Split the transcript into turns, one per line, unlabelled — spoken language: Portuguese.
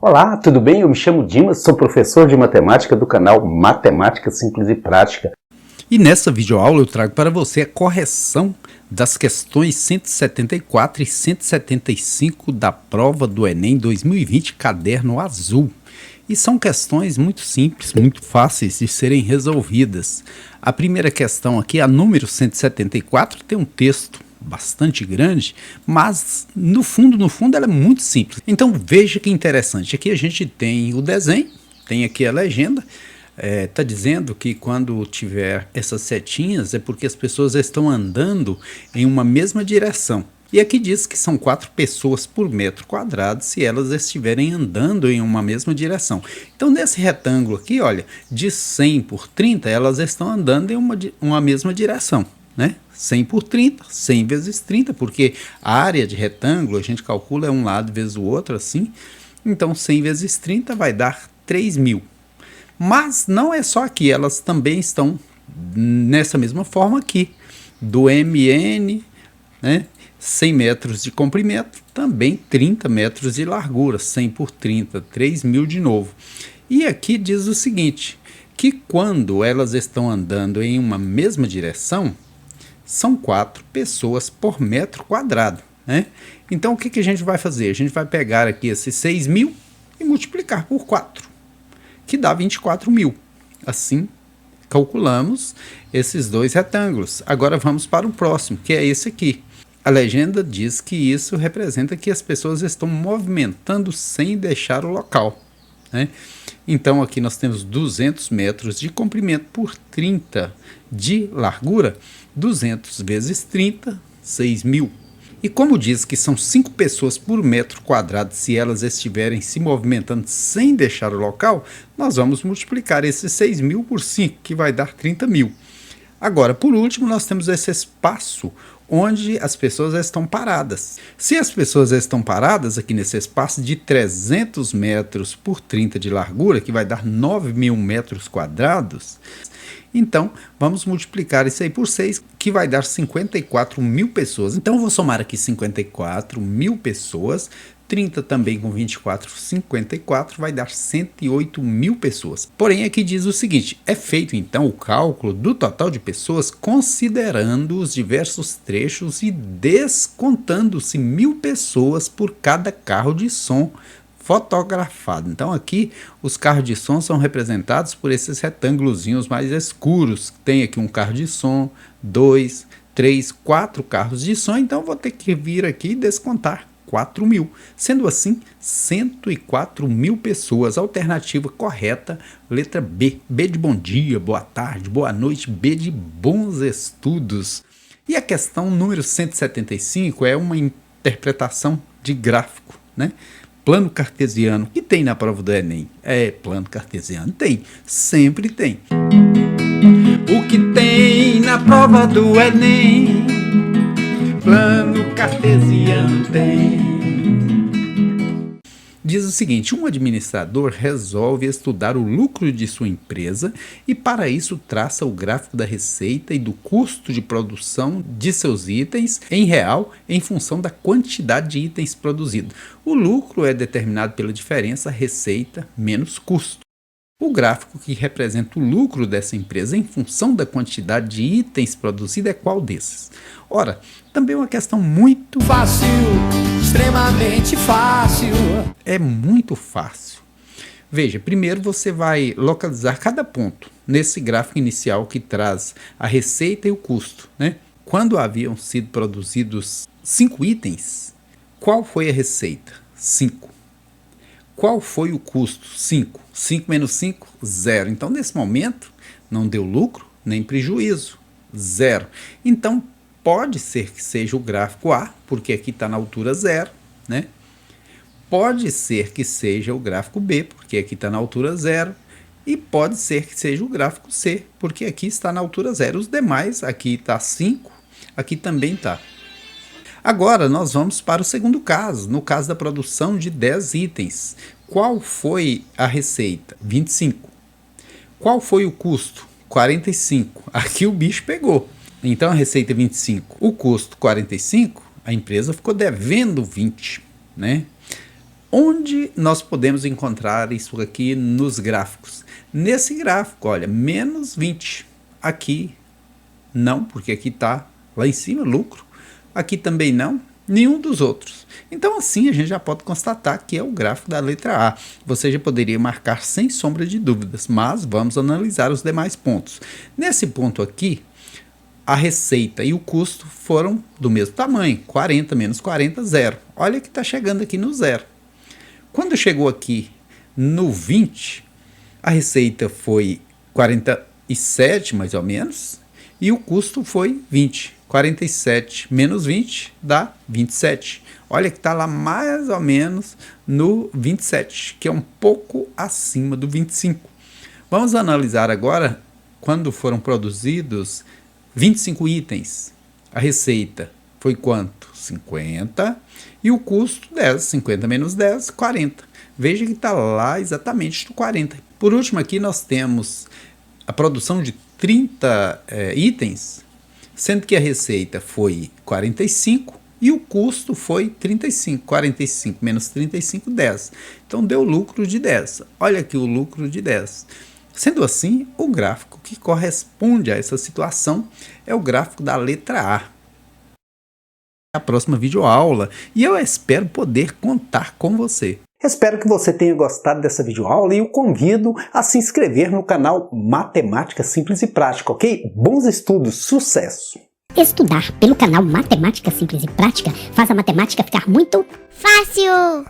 Olá, tudo bem? Eu me chamo Dimas, sou professor de matemática do canal Matemática Simples e Prática.
E nessa videoaula eu trago para você a correção das questões 174 e 175 da prova do Enem 2020, caderno azul. E são questões muito simples, muito fáceis de serem resolvidas. A primeira questão aqui, a número 174, tem um texto bastante grande, mas no fundo ela é muito simples. Então veja que interessante, aqui a gente tem o desenho, tem aqui a legenda, está dizendo que quando tiver essas setinhas é porque as pessoas estão andando em uma mesma direção. E aqui diz que são 4 pessoas por metro quadrado se elas estiverem andando em uma mesma direção. Então nesse retângulo aqui, olha, de 100 por 30 elas estão andando em uma mesma direção, né? 100 por 30, 100 vezes 30, porque a área de retângulo a gente calcula um lado vezes o outro assim. Então 100 vezes 30 vai dar 3.000. Mas não é só aqui, elas também estão nessa mesma forma aqui, do MN, né? 100 metros de comprimento, também 30 metros de largura, 100 por 30, 3.000 de novo. E aqui diz o seguinte, que quando elas estão andando em uma mesma direção, são 4 pessoas por metro quadrado, né? Então o que a gente vai fazer? A gente vai pegar aqui esses 6.000 e multiplicar por 4, que dá 24.000. Assim, calculamos esses dois retângulos. Agora vamos para o próximo, que é esse aqui. A legenda diz que isso representa que as pessoas estão movimentando sem deixar o local, né? Então aqui nós temos 200 metros de comprimento por 30 de largura, 200 vezes 30, 6.000. E como diz que são 5 pessoas por metro quadrado se elas estiverem se movimentando sem deixar o local, nós vamos multiplicar esses 6.000 por 5, que vai dar 30.000. Agora, por último, nós temos esse espaço onde as pessoas estão paradas. Se as pessoas estão paradas aqui nesse espaço de 300 metros por 30 de largura, que vai dar 9.000 metros quadrados, então vamos multiplicar isso aí por 6, que vai dar 54.000 pessoas. Então eu vou somar aqui 54.000 pessoas, 30 também com 24, 54, vai dar 108.000 pessoas. Porém, aqui diz o seguinte, é feito então o cálculo do total de pessoas considerando os diversos trechos e descontando-se 1.000 pessoas por cada carro de som fotografado. Então aqui os carros de som são representados por esses retângulozinhos mais escuros. Tem aqui um carro de som, 2, 3, 4 carros de som, então vou ter que vir aqui e descontar 4.000. Sendo assim, 104.000 pessoas. Alternativa correta, letra B. B de bom dia, boa tarde, boa noite, B de bons estudos. E a questão número 175 é uma interpretação de gráfico, né? Plano cartesiano, que tem na prova do Enem? Plano cartesiano tem, sempre tem. O que tem na prova do Enem? Plano cartesiano tem. Diz o seguinte, um administrador resolve estudar o lucro de sua empresa e para isso traça o gráfico da receita e do custo de produção de seus itens em real em função da quantidade de itens produzidos. O lucro é determinado pela diferença receita menos custo. O gráfico que representa o lucro dessa empresa em função da quantidade de itens produzidos é qual desses? Ora, também é uma questão muito
fácil, extremamente fácil.
É muito fácil. Veja, primeiro você vai localizar cada ponto nesse gráfico inicial que traz a receita e o custo, né? Quando haviam sido produzidos 5 itens, qual foi a receita? 5. Qual foi o custo? 5. 5 menos 5, 0. Então, nesse momento, não deu lucro nem prejuízo. 0. Então, pode ser que seja o gráfico A, porque aqui está na altura 0, né? Pode ser que seja o gráfico B, porque aqui está na altura 0. E pode ser que seja o gráfico C, porque aqui está na altura 0. Os demais, aqui está 5, aqui também está. Agora nós vamos para o segundo caso, no caso da produção de 10 itens. Qual foi a receita? 25. Qual foi o custo? 45. Aqui o bicho pegou. Então a receita é 25. O custo 45, a empresa ficou devendo 20, né? Onde nós podemos encontrar isso aqui nos gráficos? Nesse gráfico, olha, menos 20. Aqui não, porque aqui está lá em cima, lucro. Aqui também não, nenhum dos outros. Então assim a gente já pode constatar que é o gráfico da letra A. Você já poderia marcar sem sombra de dúvidas, mas vamos analisar os demais pontos. Nesse ponto aqui, a receita e o custo foram do mesmo tamanho, 40 menos 40, zero. Olha que está chegando aqui no zero. Quando chegou aqui no 20, a receita foi 47 mais ou menos, e o custo foi 20. 47 menos 20 dá 27. Olha que está lá mais ou menos no 27, que é um pouco acima do 25. Vamos analisar agora quando foram produzidos 25 itens. A receita foi quanto? 50. E o custo 10. 50 menos 10, 40. Veja que está lá exatamente no 40. Por último aqui nós temos a produção de 30 itens, sendo que a receita foi 45 e o custo foi 35. 45 menos 35, 10. Então deu lucro de 10. Olha aqui o lucro de 10. Sendo assim, o gráfico que corresponde a essa situação é o gráfico da letra A. A próxima videoaula, e eu espero poder contar com você.
Espero que você tenha gostado dessa videoaula e o convido a se inscrever no canal Matemática Simples e Prática, ok? Bons estudos, sucesso!
Estudar pelo canal Matemática Simples e Prática faz a matemática ficar muito fácil!